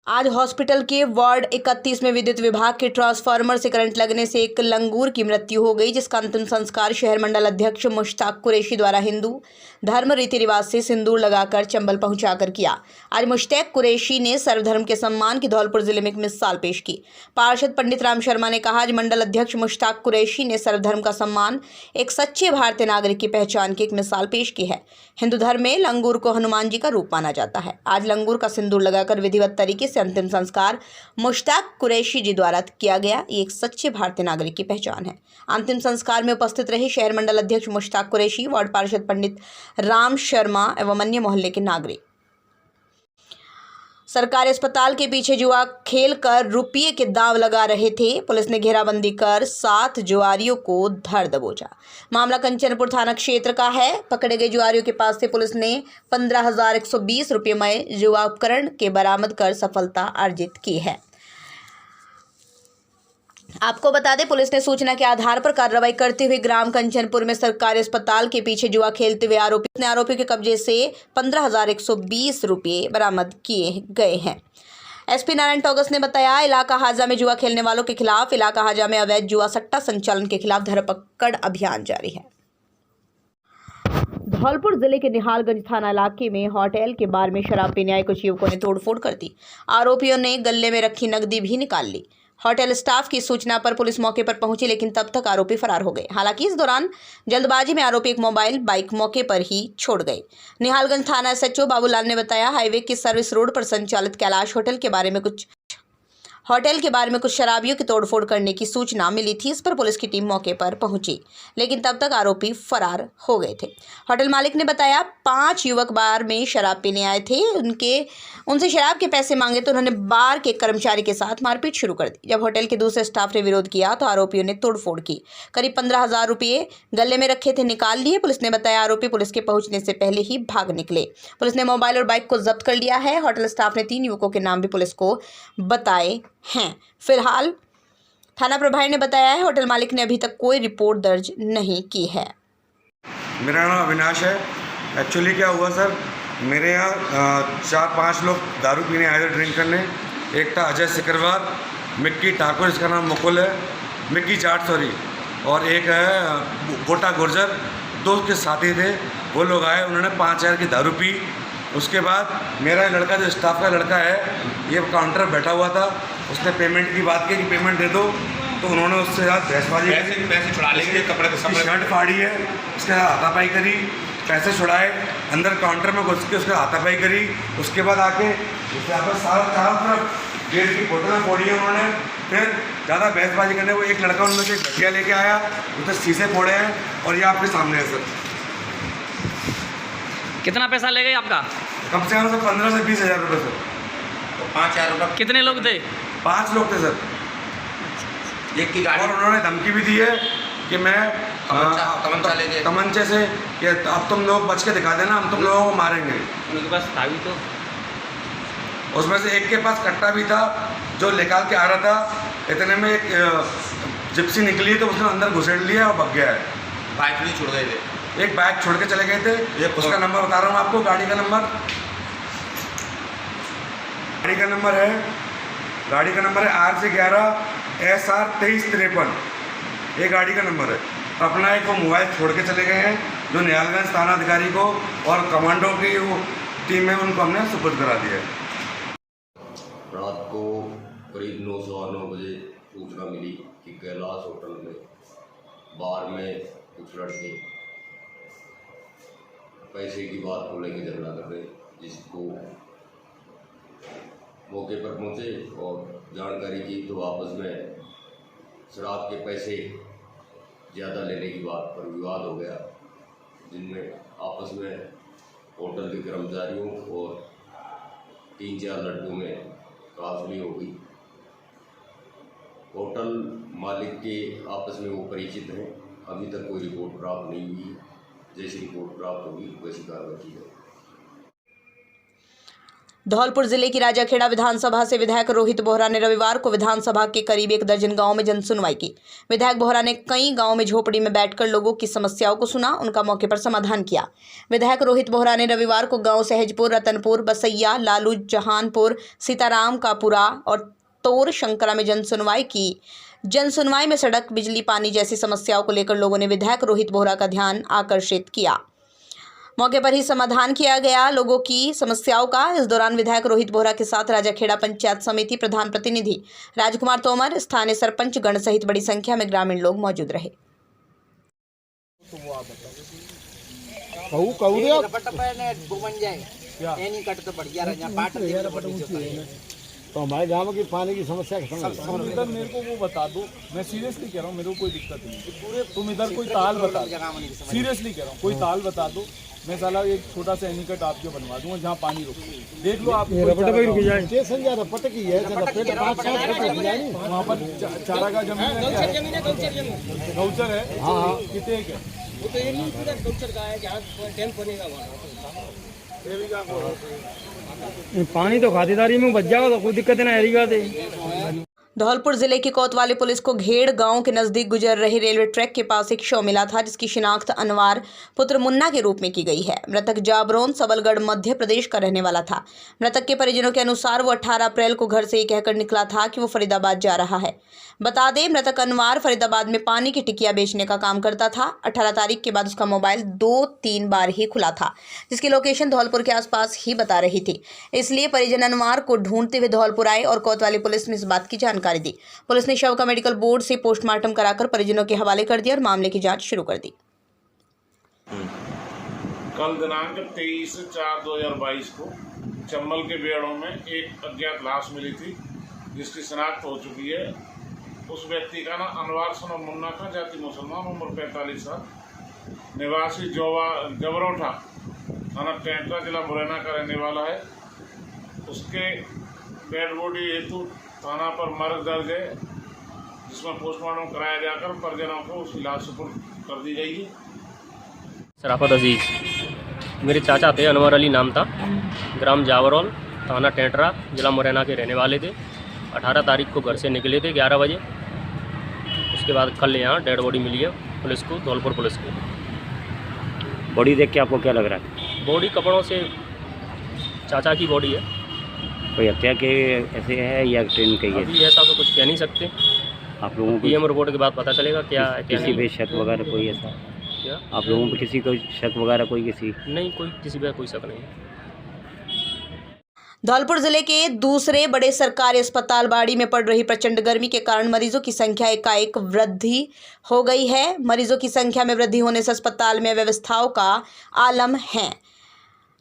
आज हॉस्पिटल के वार्ड 31 में विद्युत विभाग के ट्रांसफार्मर से करंट लगने से एक लंगूर की मृत्यु हो गई, जिसका अंतिम संस्कार शहर मंडल अध्यक्ष मुश्ताक कुरैशी द्वारा हिंदू धर्म रीति रिवाज से सिंदूर लगाकर चंबल पहुंचाकर किया। आज मुश्ताक कुरैशी ने सर्वधर्म के सम्मान की धौलपुर जिले में एक मिसाल पेश की। पार्षद पंडित राम शर्मा ने कहा, आज मंडल अध्यक्ष मुश्ताक कुरैशी ने सर्वधर्म का सम्मान, एक सच्चे भारतीय नागरिक की पहचान की एक मिसाल पेश की है। हिंदू धर्म में लंगूर को हनुमान जी का रूप माना जाता है। आज लंगूर का सिंदूर लगाकर विधिवत तरीके से अंतिम संस्कार मुश्ताक कुरैशी जी द्वारा किया गया। ये एक सच्चे भारतीय नागरिक की पहचान है। अंतिम संस्कार में उपस्थित रहे शहर मंडल अध्यक्ष मुश्ताक कुरैशी, वार्ड पार्षद पंडित राम शर्मा एवं अन्य मोहल्ले के नागरिक। सरकारी अस्पताल के पीछे जुआ खेलकर रुपये के दांव लगा रहे थे। पुलिस ने घेराबंदी कर 7 जुआरियों को धर दबोचा। मामला कंचनपुर थाना क्षेत्र का है। पकड़े गए जुआरियों के पास से पुलिस ने 15,120 रुपयेमय जुआ उपकरण के बरामद कर सफलता अर्जित की है। आपको बता दें, पुलिस ने सूचना के आधार पर कार्रवाई करते हुए ग्राम कंचनपुर में सरकारी अस्पताल के पीछे जुआ खेलते हुए आरोपियों के कब्जे से 15,120 रुपये बरामद किए गए हैं। एसपी नारायण टोगस ने बताया, इलाका हाजा में जुआ खेलने वालों के खिलाफ इलाका हाजा में अवैध जुआ सट्टा संचालन के खिलाफ धरपकड़ अभियान जारी है। धौलपुर जिले के निहालगंज थाना इलाके में होटल के बार में शराब पीने आए कुछ युवकों ने तोड़फोड़ कर दी। आरोपियों ने गले में रखी नकदी भी निकाल ली। होटल स्टाफ की सूचना पर पुलिस मौके पर पहुंची, लेकिन तब तक आरोपी फरार हो गए। हालांकि इस दौरान जल्दबाजी में आरोपी एक मोबाइल बाइक मौके पर ही छोड़ गए। निहालगंज थाना एसएचओ बाबूलाल ने बताया, हाईवे की सर्विस रोड पर संचालित कैलाश होटल के बारे में कुछ शराबियों की तोड़फोड़ करने की सूचना मिली थी। इस पर पुलिस की टीम मौके पर पहुंची, लेकिन तब तक आरोपी फरार हो गए थे। होटल मालिक ने बताया, 5 युवक बार में शराब पीने आए थे। उनसे शराब के पैसे मांगे तो उन्होंने बार के कर्मचारी के साथ मारपीट शुरू कर दी। जब होटल के दूसरे स्टाफ ने विरोध किया तो आरोपियों ने तोड़फोड़ की। करीब 15,000 रुपये गले में रखे थे निकाल लिए। पुलिस ने बताया, आरोपी पुलिस के पहुंचने से पहले ही भाग निकले। पुलिस ने मोबाइल और बाइक को जब्त कर लिया है। होटल स्टाफ ने 3 युवकों के नाम भी पुलिस को बताए हैं। फिलहाल थाना प्रभारी ने बताया है, होटल मालिक ने अभी तक कोई रिपोर्ट दर्ज नहीं की है। मेरा नाम अविनाश है। एक्चुअली क्या हुआ सर, मेरे यहाँ 4-5 लोग दारू पीने आए थे, ड्रिंक करने। एक था अजय सिकरवार, मिक्की ठाकुर, इसका नाम मुकुल है, मिक्की जाट सॉरी, और एक है गोटा गुर्जर, 2 के साथी थे। वो लोग आए, उन्होंने 5,000 की दारू पी। उसके बाद मेरा लड़का, जो स्टाफ का लड़का है, ये काउंटर बैठा हुआ था, उसने पेमेंट की बात की कि पेमेंट दे दो, तो उन्होंने उससे साथ बहसबाजी, पैसे छुड़ा लेंगे, कपड़े शर्ट फाड़ी है, उसके साथ हाथापाई करी, पैसे छुड़ाए, अंदर काउंटर में घुस के उसके हाथापाई करी। उसके बाद आके यहाँ पर चारों तरफ गेट की बोतलें फोड़ी है उन्होंने। फिर ज़्यादा बहसबाजी करने वो एक लड़का उनमें से घटिया लेके आया, उसने शीशे फोड़े हैं और ये आपके सामने है सर। कितना पैसा ले गए आपका? कम से कम सर 15 से 20,000 रुपये सर। तो 5,000 रुपये। कितने लोग थे? 5 लोग थे सर। एक की गाड़ी, और उन्होंने धमकी भी दी है कि मैं तमंचे से कि अब तुम लोग बच के दिखा देना, हम तुम लोगों को मारेंगे। उनके पास था भी तो? उसमें से एक के पास कट्टा भी था जो निकाल के आ रहा था। इतने में एक जिप्सी निकली तो उसने अंदर घुसेड़ लिया और भाग गया है। बाइक भी छोड़ गए थे, एक बाइक छोड़ के चले गए थे। ये उसका नंबर बता रहा हूँ आपको, गाड़ी का नंबर है RJ11 SR 2353, ये गाड़ी का नंबर है। अपना एक वो मोबाइल छोड़ के चले गए हैं, जो निहालगंज थाना अधिकारी को और कमांडो की वो टीम है, उनको हमने सुपुर्द करा दिया है। रात को करीब 9:15 बजे सूचना मिली कि कैलाश होटल में बार में कुछ लड़के पैसे की बात को लेकर झगड़ा कर रहे, जिसको मौके पर पहुंचे और जानकारी की तो आपस में शराब के पैसे ज़्यादा लेने की बात पर विवाद हो गया, जिनमें आपस में होटल के कर्मचारियों और 3-4 लड़कों में काफली हो गई। होटल मालिक के आपस में वो परिचित हैं। अभी तक कोई रिपोर्ट प्राप्त नहीं हुई। जैसी रिपोर्ट प्राप्त होगी वैसी कार्रवाई की जाएगी। धौलपुर जिले की राजाखेड़ा विधानसभा से विधायक रोहित बोहरा ने रविवार को विधानसभा के करीब 1 दर्जन गांव में जनसुनवाई की। विधायक बोहरा ने कई गांव में झोपड़ी में बैठकर लोगों की समस्याओं को सुना, उनका मौके पर समाधान किया। विधायक रोहित बोहरा ने रविवार को गांव सहजपुर, रतनपुर, बसैया, लालू, जहानपुर, सीताराम कापुरा और तोर शंकरा में जनसुनवाई की। जनसुनवाई में सड़क, बिजली, पानी जैसी समस्याओं को लेकर लोगों ने विधायक रोहित बोहरा का ध्यान आकर्षित किया। मौके पर ही समाधान किया गया लोगों की समस्याओं का। इस दौरान विधायक रोहित बोहरा के साथ राजाखेड़ा पंचायत समिति प्रधान प्रतिनिधि राजकुमार तोमर, स्थानीय सरपंच गण सहित बड़ी संख्या में ग्रामीण लोग मौजूद रहे। तो हमारे गांव की पानी की समस्या इधर मेरे को वो बता दो, मैं सीरियसली कह रहा हूँ, मेरे को कोई दिक्कत नहीं। तुम इधर कोई ताल बता दो, सीरियसली कह रहा हूँ, कोई ताल बता दो, मैं साला एक छोटा सा एनीकट आपको बनवा दूंगा जहाँ पानी रुक देख लो आप। स्टेशन जा रपट की है, वहाँ पर चारा का जमीन है, गौचर है। हाँ हाँ, कितने है? वो तो ये नहीं पूरा गौचर का है, जहाँ डैम बनेगा वहाँ पानी तो खातिरदारी में बच जाएगा, तो कोई दिक्कत ना है। धौलपुर जिले की कोतवाली पुलिस को घेड़ गांव के नजदीक गुजर रहे रेलवे ट्रैक के पास एक शव मिला था, जिसकी शिनाख्त अनवार पुत्र मुन्ना के रूप में की गई है। मृतक जाबरोन, सबलगढ़, मध्य प्रदेश का रहने वाला था। मृतक के परिजनों के अनुसार वो 18 अप्रैल को घर से ये कहकर निकला था कि वो फरीदाबाद जा रहा है। बता दें, मृतक अनवार फरीदाबाद में पानी की टिकिया बेचने का काम करता था। 18 तारीख के बाद उसका मोबाइल 2-3 बार ही खुला था, जिसकी लोकेशन धौलपुर के आसपास ही बता रही थी। इसलिए परिजन अनवार को ढूंढते हुए धौलपुर आए और कोतवाली पुलिस में इस बात की जानकारी दी। पुलिस ने शव का मेडिकल बोर्ड से पोस्टमार्टम कराकर परिजनों के हवाले कर दिया और मामले की जांच शुरू कर दी। कल दिनांक 23/4/2022 को चंबल के बेड़ों में एक अज्ञात लाश मिली थी, जिसकी शिनाख्त हो चुकी है। उस व्यक्ति का नाम अनवार सन मुन्ना था, जाति मुसलमान, उम्र 45 साल, निवासी जबरोठा, थाना टेंटरा, जिला मुरैना का रहने वाला है। उसके डेड बॉडी हेतु थाना पर मर्ग दर्ज है, जिसमें पोस्टमार्टम कराया जाकर परिजनों को उसकी लाश सुपुर्द कर दी गई है। शराफत अजीज मेरे चाचा थे, अनवर अली नाम था, ग्राम जावरोल, थाना टेंटरा, जिला मुरैना के रहने वाले थे। 18 तारीख को घर से निकले थे 11 बजे। उसके बाद कल यहाँ डेड बॉडी मिली है पुलिस को, धौलपुर पुलिस को। बॉडी देख के आपको क्या लग रहा है? बॉडी कपड़ों से चाचा की बॉडी है। कोई हत्या के ऐसे है या ट्रेन का ही है? अभी ऐसा तो कुछ कह नहीं सकते, आप लोगों को पीएम रिपोर्ट के बाद पता चलेगा क्या है क्या किसी पे शक वगैरह कोई ऐसा? क्या आप लोगों पे किसी को शक वगैरह कोई किसी? नहीं, कोई किसी पे कोई शक नहीं। धौलपुर जिले के दूसरे बड़े सरकारी अस्पताल बाड़ी में पड़ रही प्रचंड गर्मी के कारण मरीजों की संख्या एकाएक वृद्धि हो गई है। मरीजों की संख्या में वृद्धि होने से अस्पताल में व्यवस्थाओं का आलम है।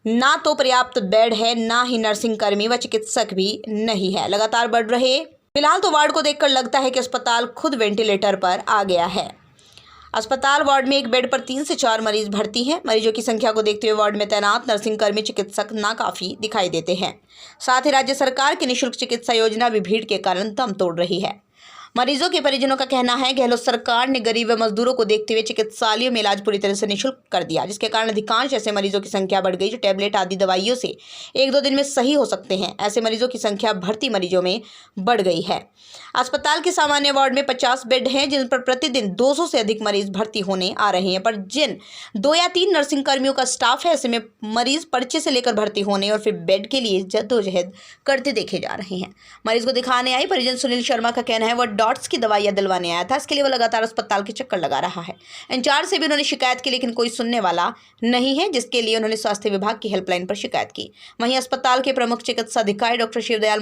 ना तो पर्याप्त बेड है, ना ही नर्सिंग कर्मी व चिकित्सक भी नहीं है। लगातार बढ़ रहे फिलहाल तो वार्ड को देखकर लगता है कि अस्पताल खुद वेंटिलेटर पर आ गया है। अस्पताल वार्ड में एक बेड पर 3 से 4 मरीज भर्ती हैं। मरीजों की संख्या को देखते हुए वार्ड में तैनात नर्सिंग कर्मी, चिकित्सक नाकाफी दिखाई देते हैं। साथ ही राज्य सरकार की निःशुल्क चिकित्सा योजना भी भीड़ के कारण दम तोड़ रही है। मरीजों के परिजनों का कहना है गहलोत सरकार ने गरीब व मजदूरों को देखते हुए चिकित्सालयों में इलाज पूरी तरह से निःशुल्क कर दिया, जिसके कारण अधिकांश ऐसे मरीजों की संख्या बढ़ गई जो टैबलेट आदि दवाइयों से 1-2 दिन में सही हो सकते हैं। ऐसे मरीजों की संख्या भर्ती मरीजों में बढ़ गई है। अस्पताल के सामान्य वार्ड में 50 बेड हैं, जिन पर प्रतिदिन 200 से अधिक मरीज भर्ती होने आ रहे हैं। पर जिन 2 या 3 नर्सिंग कर्मियों का स्टाफ है, ऐसे में मरीज पर्चे से लेकर भर्ती होने और फिर बेड के लिए जद्दोजहद करते देखे जा रहे हैं। मरीज को दिखाने आई परिजन सुनील शर्मा का कहना है वह डॉट्स की दवाइयां दिलवाने आया था। इसके लिए वो लगातार अस्पताल के चक्कर लगा रहा है। इंचार्ज से भी उन्होंने शिकायत की, लेकिन कोई सुनने वाला नहीं है, जिसके लिए उन्होंने स्वास्थ्य विभाग की हेल्पलाइन पर शिकायत की। वहीं अस्पताल के प्रमुख चिकित्सा अधिकारी डॉक्टर शिवदयाल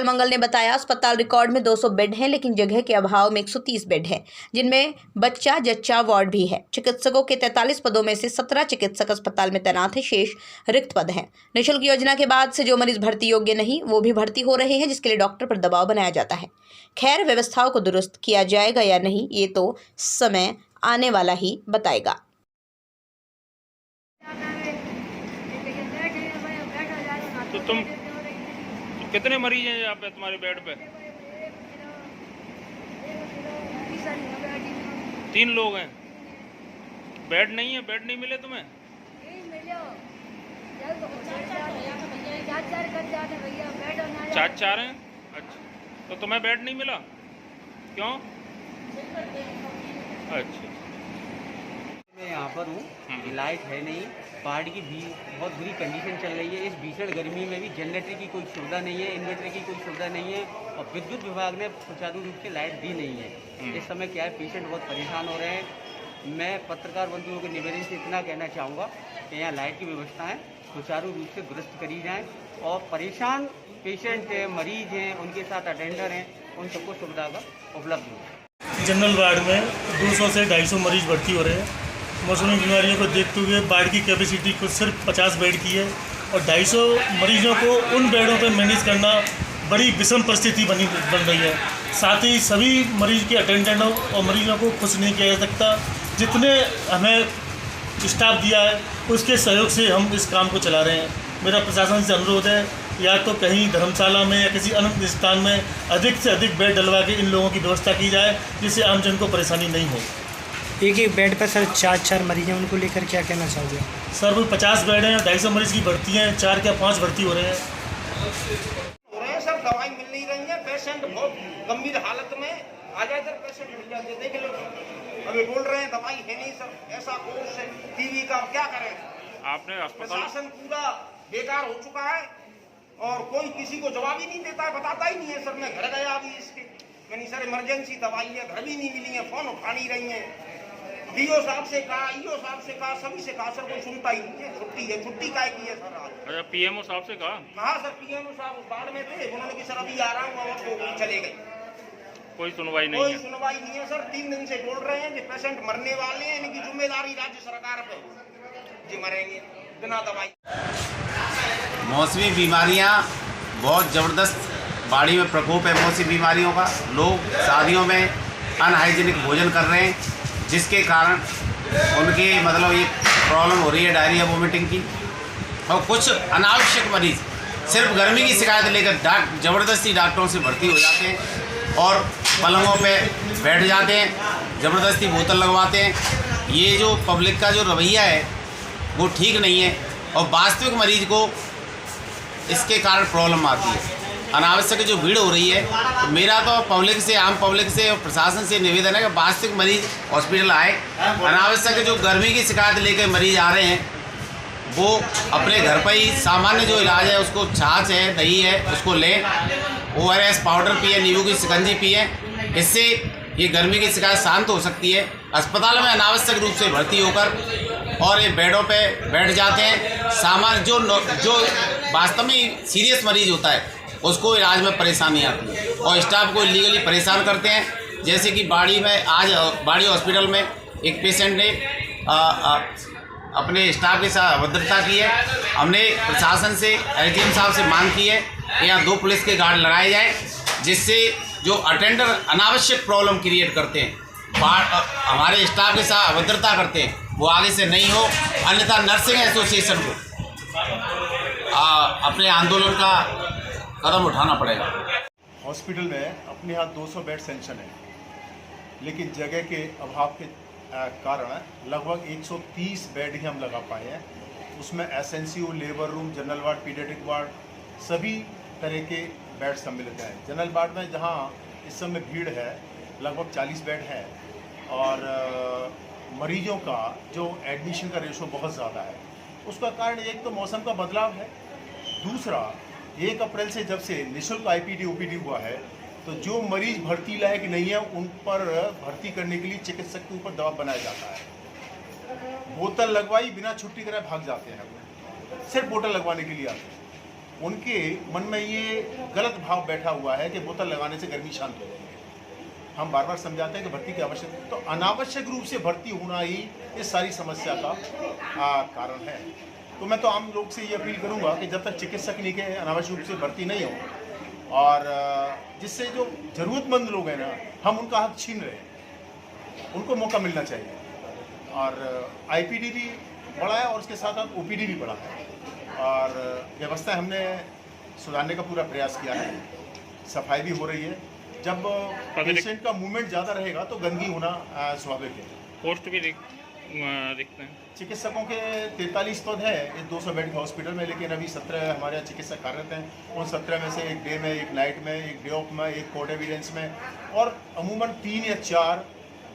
मंगल ने बताया अस्पताल रिकॉर्ड में 200 बेड हैं, लेकिन जगह के अभाव में 130 बेड हैं, जिनमें बच्चा जच्चा वार्ड भी है। चिकित्सकों के 43 पदों में से 17 चिकित्सक अस्पताल में तैनात हैं, शेष रिक्त पद हैं। निःशुल्क योजना के बाद से जो मरीज भर्ती योग्य नहीं वो भी भर्ती हो रहे हैं, जिसके लिए डॉक्टर पर दबाव बनाया जाता है। खैर, व्यवस्थाओं को दुरुस्त किया जाएगा या नहीं ये तो समय आने वाला ही बताएगा। तो तुम कितने मरीज हैं यहाँ पे तुम्हारे बेड पे? 3 लोग हैं। बेड नहीं है, बेड नहीं मिले तुम्हें? चार हैं। अच्छा, तो तुम्हें बेड नहीं मिला क्यों? अच्छा, मैं यहाँ पर हूँ, लाइट है नहीं, बाढ़ की भी बहुत बुरी कंडीशन चल रही है। इस भीषण गर्मी में भी जनरेटर की कोई सुविधा नहीं है, इन्वर्टर की कोई सुविधा नहीं है और विद्युत विभाग ने सुचारू रूप से लाइट दी नहीं है। इस समय क्या है, पेशेंट बहुत परेशान हो रहे हैं। मैं पत्रकार बंधुओं के निवेदन से इतना कहना चाहूँगा कि यहाँ लाइट की व्यवस्थाएँ सुचारू रूप से दुरुस्त करी जाएँ और परेशान पेशेंट हैं, मरीज हैं, उनके साथ अटेंडर हैं, उन सबको सुविधा का उपलब्ध हो। जनरल वार्ड में 200 से 250 मरीज भर्ती हो रहे हैं। मौसमी बीमारियों को देखते हुए वार्ड की कैपेसिटी कुछ सिर्फ 50 बेड की है और 250 मरीजों को उन बेडों पर मैनेज करना बड़ी विषम परिस्थिति बन रही है। साथ ही सभी मरीज के अटेंडेंटों और मरीजों को खुश नहीं किया जा सकता। जितने हमें स्टाफ दिया है उसके सहयोग से हम इस काम को चला रहे हैं। मेरा प्रशासन से अनुरोध है, या तो कहीं धर्मशाला में या किसी अन्य स्थान में अधिक से अधिक बेड डलवा के इन लोगों की व्यवस्था की जाए, जिससे आमजन को परेशानी नहीं हो। एक एक बेड पर सर 4 मरीज हैं, उनको लेकर क्या कहना चाहोगे? सर वो 50 बेड हैं, 250 मरीज की भर्ती हैं, 4 या 5 भर्ती हो रहे हैं। सर दवाई मिल नहीं रही है, पेशेंट बहुत गंभीर हालत में आ जाए सर, पेशेंट मिल जाते देख लो। अभी बोल रहे हैं दवाई है नहीं सर, ऐसा कोर्स है टीवी का, क्या करें? आपने अस्पताल प्रशासन पूरा बेकार हो चुका है और कोई किसी को जवाब ही नहीं देता है, बताता ही नहीं है सर। मैं घर गया अभी इसके, मैंने सर इमरजेंसी दवाई है, घर भी नहीं मिली है, फोन उठा नहीं रही है। डीओ साहब से कहा, ईओ साहब से कहा, सभी से कहा, सर कोई सुनता ही नहीं है। छुट्टी है, छुट्टी काय की है सर आज? अच्छा, पीएमओ साहब से कहा? हाँ सर, पीएमओ साहब उस बाढ़ में थे, उन्होंने कि सर अभी आ रहा हूँ और वो चले गए। कोई सुनवाई नहीं कोई है। सुनवाई नहीं है सर। 3 दिन से बोल रहे हैं कि पेशेंट मरने वाले हैं, इनकी जिम्मेदारी राज्य सरकार पे, जी मरेंगे बिना दवाई। मौसमी बीमारियां बहुत ज़बरदस्त बाड़ी में प्रकोप है मौसमी बीमारियों का। लोग शादियों में अनहाइजीनिक भोजन कर रहे हैं, जिसके कारण उनके मतलब ये प्रॉब्लम हो रही है डायरिया वोमिटिंग की। और कुछ अनावश्यक मरीज सिर्फ गर्मी की शिकायत लेकर ज़बरदस्ती डॉक्टरों से भर्ती हो जाते हैं और पलंगों पे बैठ जाते हैं, ज़बरदस्ती बोतल लगवाते हैं। ये जो पब्लिक का जो रवैया है वो ठीक नहीं है और वास्तविक मरीज को इसके कारण प्रॉब्लम आती है। अनावश्यक जो भीड़ हो रही है, तो मेरा तो पब्लिक से, आम पब्लिक से और प्रशासन से निवेदन है कि वास्तविक मरीज हॉस्पिटल आए। अनावश्यक जो गर्मी की शिकायत लेकर मरीज आ रहे हैं वो अपने घर पर ही सामान्य जो इलाज है, उसको छाछ है, दही है, उसको लें, ORS पाउडर पिए, नींबू की शिकंजी पिए। इससे ये गर्मी की शिकायत शांत हो सकती है। अस्पताल में अनावश्यक रूप से भर्ती होकर और ये बेडों पे बैठ जाते हैं। सामान्य जो वास्तव में सीरियस मरीज होता है उसको इलाज में परेशानी आती है और स्टाफ को इलीगली परेशान करते हैं। जैसे कि बाड़ी में आज बाड़ी हॉस्पिटल में एक पेशेंट ने अपने स्टाफ के साथ अभद्रता की है। हमने प्रशासन से, एसडीएम साहब से मांग की है कि यहाँ 2 पुलिस के गार्ड लगाए जाएँ, जिससे जो अटेंडर अनावश्यक प्रॉब्लम क्रिएट करते हैं, हमारे स्टाफ के साथ अभद्रता करते हैं, वो आगे से नहीं हो। अन्यथा नर्सिंग एसोसिएशन को अपने आंदोलन का कदम उठाना पड़ेगा। हॉस्पिटल में अपने यहाँ 200 बेड सेंक्शन है, लेकिन जगह के अभाव के कारण लगभग 130 बेड ही हम लगा पाए हैं। उसमें SNCU, labour room, general ward, paediatric ward, सभी तरह के बेड सम्मिलित हैं। जनरल वार्ड में जहाँ इस समय भीड़ है लगभग 40 बेड है और मरीजों का जो एडमिशन का रेशो बहुत ज़्यादा है। उसका कारण एक तो मौसम का बदलाव है, दूसरा 1 अप्रैल से जब से निःशुल्क आईपीडी ओपीडी हुआ है, तो जो मरीज भर्ती लायक नहीं है उन पर भर्ती करने के लिए चिकित्सक के ऊपर दबाव बनाया जाता है। बोतल लगवाई, बिना छुट्टी कराए भाग जाते हैं, सिर्फ बोतल लगवाने के लिए आते हैं। उनके मन में ये गलत भाव बैठा हुआ है कि बोतल लगाने से गर्मी शांत हो जाएगी। हम बार बार समझाते हैं कि भर्ती की आवश्यकता, तो अनावश्यक रूप से भर्ती होना ही इस सारी समस्या का कारण है। तो मैं तो आम लोग से ये अपील करूंगा कि जब तक चिकित्सक नहीं के अनावश्यक रूप से भर्ती नहीं हो और जिससे जो ज़रूरतमंद लोग हैं ना, हम उनका हक छीन रहे हैं, उनको मौका मिलना चाहिए। और आईपीडी भी बढ़ा है और उसके साथ साथ ओपीडी भी बढ़ा है और व्यवस्था हमने सुधारने का पूरा प्रयास किया है। सफाई भी हो रही है। जब पेशेंट का मूवमेंट ज़्यादा रहेगा तो गंदगी होना स्वाभाविक है। दिखते हैं? चिकित्सकों के 43 पद है इस 200 बेड के हॉस्पिटल में, लेकिन अभी 17 हमारे यहाँ चिकित्सक कार्यरत हैं। उन 17 में से एक डे में, एक नाइट में, एक डे ऑफ में, एक कोड एविडेंस में, और अमूमन 3 या 4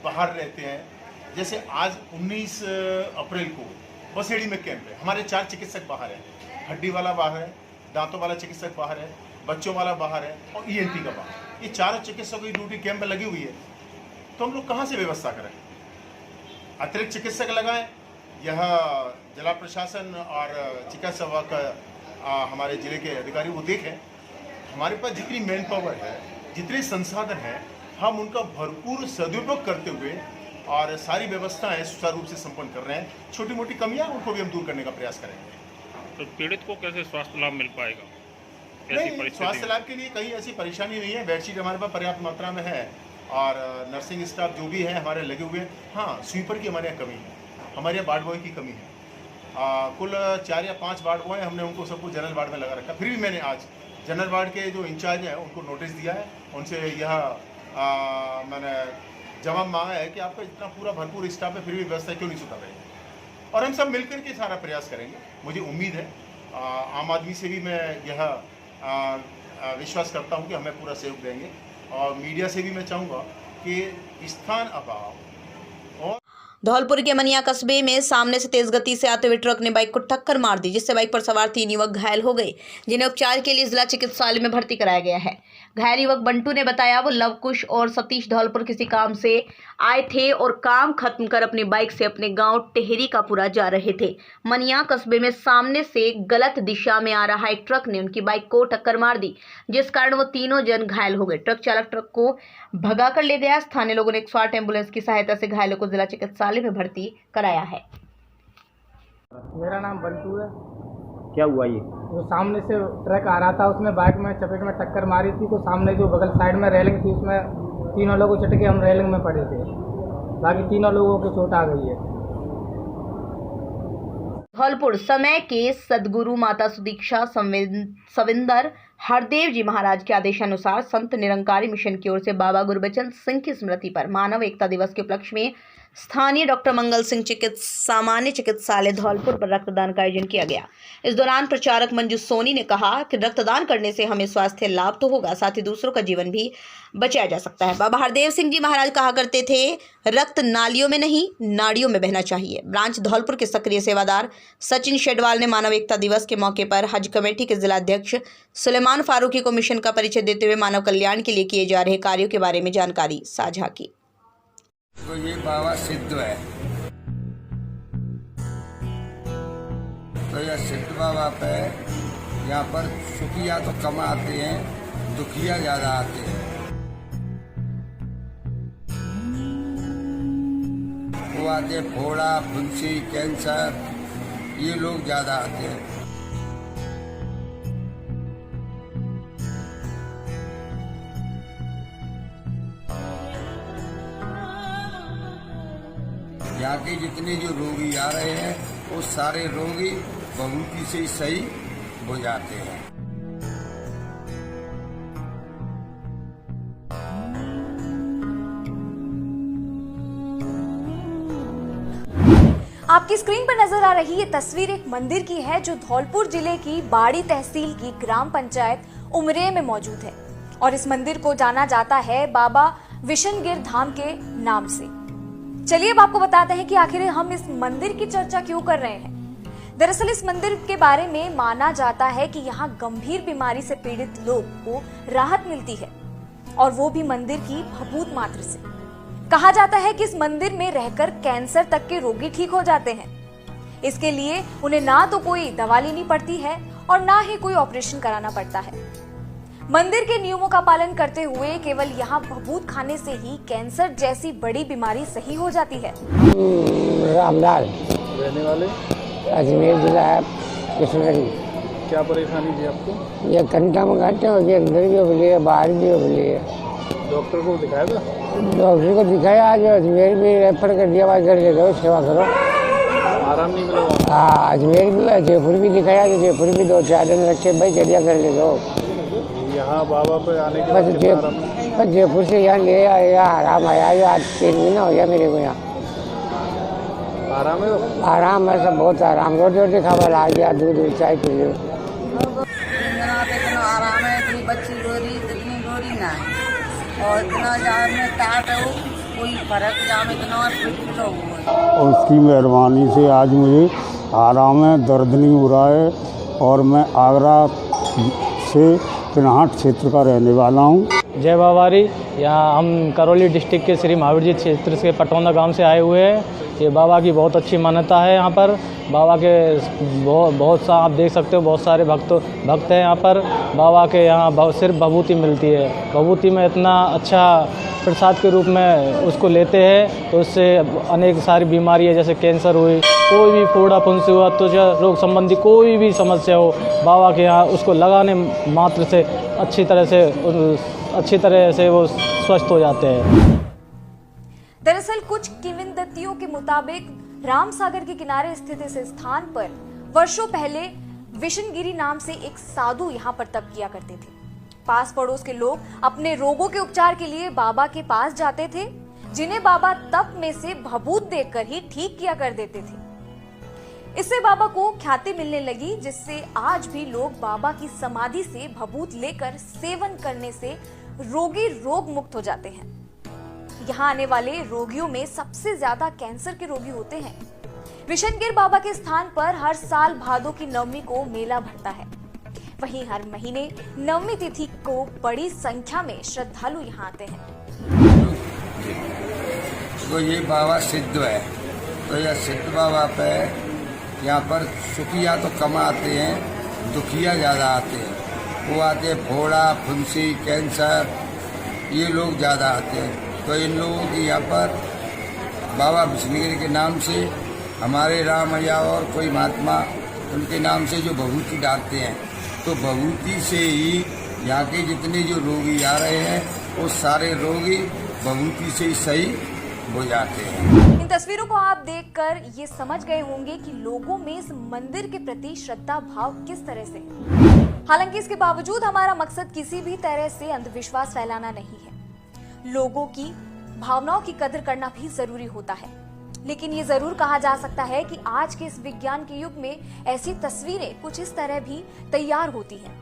बाहर रहते हैं। जैसे आज 19 अप्रैल को बसेड़ी में कैंप है, हमारे 4 चिकित्सक बाहर हैं। हड्डी वाला बाहर है, दांतों वाला चिकित्सक बाहर है, बच्चों वाला बाहर है और ENT का बाहर। ये चारों चिकित्सकों की ड्यूटी कैंप में लगी हुई है, तो हम लोग कहाँ से व्यवस्था करें? अतिरिक्त चिकित्सक लगाएं, यह जिला प्रशासन और चिकित्सा विभाग का हमारे जिले के अधिकारी वो देखें। हमारे पास जितनी मैन पावर है, जितने संसाधन हैं, हम उनका भरपूर सदुपयोग करते हुए और सारी व्यवस्थाएं सुचारू रूप से संपन्न कर रहे हैं। छोटी मोटी कमियां उनको भी हम दूर करने का प्रयास करेंगे। तो पीड़ित को कैसे स्वास्थ्य लाभ मिल पाएगा? नहीं, स्वास्थ्य लाभ के लिए कहीं ऐसी परेशानी नहीं है। बेडशीट हमारे पास पर्याप्त मात्रा में है और नर्सिंग स्टाफ जो भी है हमारे लगे हुए। हाँ, स्वीपर की हमारे यहाँ कमी है, हमारे यहाँ वार्ड बॉय की कमी है। कुल 4 या 5 वार्ड बॉय हमने उनको सबको जनरल वार्ड में लगा रखा। फिर भी मैंने आज जनरल वार्ड के जो इंचार्ज हैं उनको नोटिस दिया है, उनसे यह मैंने जवाब मांगा है कि आपका इतना पूरा भरपूर स्टाफ है, फिर भी व्यवस्था क्यों नहीं सुधार रही है। और हम सब मिलकर के सारा प्रयास करेंगे। मुझे उम्मीद है आम आदमी से भी मैं यह विश्वास करता हूं कि हमें पूरा सहयोग देंगे, और मीडिया से भी मैं चाहूँगा कि स्थान अभाव और धौलपुर के मनिया कस्बे में सामने से तेज गति से आते हुए ट्रक ने बाइक को टक्कर मार दी, जिससे बाइक पर सवार 3 युवक घायल हो गए, जिन्हें उपचार के लिए जिला चिकित्सालय में भर्ती कराया गया है। घायल युवक बंटू ने बताया वो लवकुश और सतीश धौलपुर किसी काम से आए थे और काम खत्म कर अपनी बाइक से अपने गांव टेहरी का पूरा जा रहे थे। मनिया कस्बे में सामने से गलत दिशा में आ रहा एक ट्रक ने उनकी बाइक को टक्कर मार दी, जिस कारण वो तीनों जन घायल हो गए। ट्रक चालक ट्रक को भगा कर ले गया। स्थानीय लोगों ने 108 एम्बुलेंस की सहायता से घायलों को जिला चिकित्सालय में भर्ती कराया है। मेरा नाम बंटू है। क्या हुआ ये? वो सामने से ट्रक आ रहा था, उसमें बाइक में चपेट में टक्कर मारी थी। तो सामने जो बगल साइड में रेलिंग थी उसमें तीनों लोगों को चटके हम रेलिंग में पड़े थे। बाकी तीनों लोगों को चोट आ गई है। धौलपुर समय के सदगुरु माता सुदीक्षा सविंदर हरदेव जी महाराज के आदेशानुसार संत निरंकारी मिशन की ओर से बाबा गुरबचन सिंह की स्मृति पर मानव एकता दिवस के उपलक्ष्य में स्थानीय डॉक्टर मंगल सिंह सामान्य चिकित्सालय धौलपुर पर रक्तदान का आयोजन किया गया। इस दौरान प्रचारक मंजू सोनी ने कहा कि रक्तदान करने से हमें स्वास्थ्य लाभ तो होगा, साथ ही दूसरों का जीवन भी बचाया जा सकता है। बाबा हरदेव सिंह जी महाराज कहा करते थे, रक्त नालियों में नहीं नाड़ियों में बहना चाहिए। ब्रांच धौलपुर के सक्रिय सेवादार सचिन शेडवाल ने मानव एकता दिवस के मौके पर हज कमेटी के जिलाध्यक्ष सुलेमान फारूकी को मिशन का परिचय देते हुए मानव कल्याण के लिए किए जा रहे कार्यों के बारे में जानकारी साझा की। तो ये बाबा सिद्ध है, तो यह सिद्ध बाबा पे यहाँ पर सुखिया तो कम आते हैं, दुखिया ज्यादा आते हैं। वो आते फोड़ा, फुंसी, कैंसर, ये लोग ज्यादा आते हैं। यहाँ के जितने जो रोगी आ रहे हैं वो सारे रोगी बहुमूल्य से सही हो जाते हैं। आपकी स्क्रीन पर नजर आ रही ये तस्वीर एक मंदिर की है जो धौलपुर जिले की बाड़ी तहसील की ग्राम पंचायत उमरे में मौजूद है, और इस मंदिर को जाना जाता है बाबा विशनगिर धाम के नाम से। चलिए अब आपको बताते हैं कि आखिर हम इस मंदिर की चर्चा क्यों कर रहे हैं। दरअसल इस मंदिर के बारे में माना जाता है कि यहाँ गंभीर बीमारी से पीड़ित लोग को राहत मिलती है, और वो भी मंदिर की भभूत मात्र से। कहा जाता है कि इस मंदिर में रहकर कैंसर तक के रोगी ठीक हो जाते हैं। इसके लिए उन्हें ना तो कोई दवा लेनी पड़ती है और ना ही कोई ऑपरेशन कराना पड़ता है। मंदिर के नियमों का पालन करते हुए केवल यहाँ भभूत खाने से ही कैंसर जैसी बड़ी बीमारी सही हो जाती है। रामलाल रहने वाले अजमेर जिला है कृष्णगढ़ी। क्या परेशानी थी आपको? ये कंटा में घाटे हो गए, अंदर भी उबली है, बाहर भी उबली है। डॉक्टर को दिखाया था? डॉक्टर को दिखाया, आज अजमेर भी रेफर कर दिया, कर ले जाओ सेवा करो। आराम नहीं मिला? हाँ, अजमेर भी, जयपुर भी दिखाया, तो जयपुर भी 2-4 दिन रखे, भाई चलिया कर ले जाओ। यहाँ बाबा पे आने के बाद जयपुर से यहाँ ले आया, आराम आया। आज 3 महीना हो गया मेरे को यहाँ। आराम है? आराम है, सब बहुत आराम। रोटी रोटी खावा ला गया, दूध चाय पी लो। इतना आराम है, इतनी बच्ची गोरी इतनी गोरी ना है और इतना जाने टाट है, कोई फर्क जाम इतना फिट हुआ। और उसकी मेहरबानी से आज मुझे आराम है, दर्द नहीं हो रहा है और मैं आगरा से पिनाहट क्षेत्र का रहने वाला हूँ। जय बाबारी। यहाँ हम करौली डिस्ट्रिक्ट के श्री महावीर जी क्षेत्र से पटौंदा गांव से आए हुए हैं। ये बाबा की बहुत अच्छी मान्यता है। यहाँ पर बाबा के बहुत सा आप देख सकते हो, बहुत सारे भक्त हैं यहाँ पर। बाबा के यहाँ सिर्फ भभूति मिलती है। भभूति में इतना अच्छा प्रसाद के रूप में उसको लेते हैं तो उससे अनेक सारी बीमारियाँ जैसे कैंसर हुई, कोई भी फोड़ा फुंसी हुआ, त्वचा रोग संबंधी कोई भी समस्या हो, बाबा के यहाँ उसको लगाने मात्र से अच्छी तरह से वो स्वस्थ हो जाते हैं। दरअसल कुछ किंवदंतियों के मुताबिक राम सागर के किनारे स्थित इस स्थान पर वर्षों पहले विशनगिरी नाम से एक साधु यहाँ पर तप किया करते थे। पास पड़ोस के लोग अपने रोगों के उपचार के लिए बाबा के पास जाते थे, जिन्हें बाबा तप में से भभूत देकर ही ठीक किया कर देते थे। इससे बाबा को ख्याति मिलने लगी, जिससे आज भी लोग बाबा की समाधि से भभूत लेकर सेवन करने से रोगी रोग मुक्त हो जाते हैं। यहाँ आने वाले रोगियों में सबसे ज्यादा कैंसर के रोगी होते हैं। विशनगिर बाबा के स्थान पर हर साल भादो की नवमी को मेला भरता है। वहीं हर महीने नवमी तिथि को बड़ी संख्या में श्रद्धालु यहाँ आते हैं। तो ये बाबा सिद्ध है, तो यह सिद्ध बाबा पे यहाँ पर सुखिया तो कम आते हैं, दुखिया ज़्यादा आते हैं। वो आते हैं फोड़ा फुंसी कैंसर, ये लोग ज़्यादा आते हैं। तो इन लोगों की यहाँ पर बाबा विष्णुगिरी के नाम से हमारे राम या और कोई महात्मा उनके नाम से जो भभूति डालते हैं, तो भभूति से ही यहाँ के जितने जो रोगी आ रहे हैं वो सारे रोगी भभूति से ही सही हो जाते हैं। इन तस्वीरों को आप देखकर ये समझ गए होंगे कि लोगों में इस मंदिर के प्रति श्रद्धा भाव किस तरह से है। हालांकि इसके बावजूद हमारा मकसद किसी भी तरह से अंधविश्वास फैलाना नहीं है। लोगों की भावनाओं की कदर करना भी जरूरी होता है, लेकिन ये जरूर कहा जा सकता है कि आज के इस विज्ञान के युग में ऐसी तस्वीरें कुछ इस तरह भी तैयार होती हैं।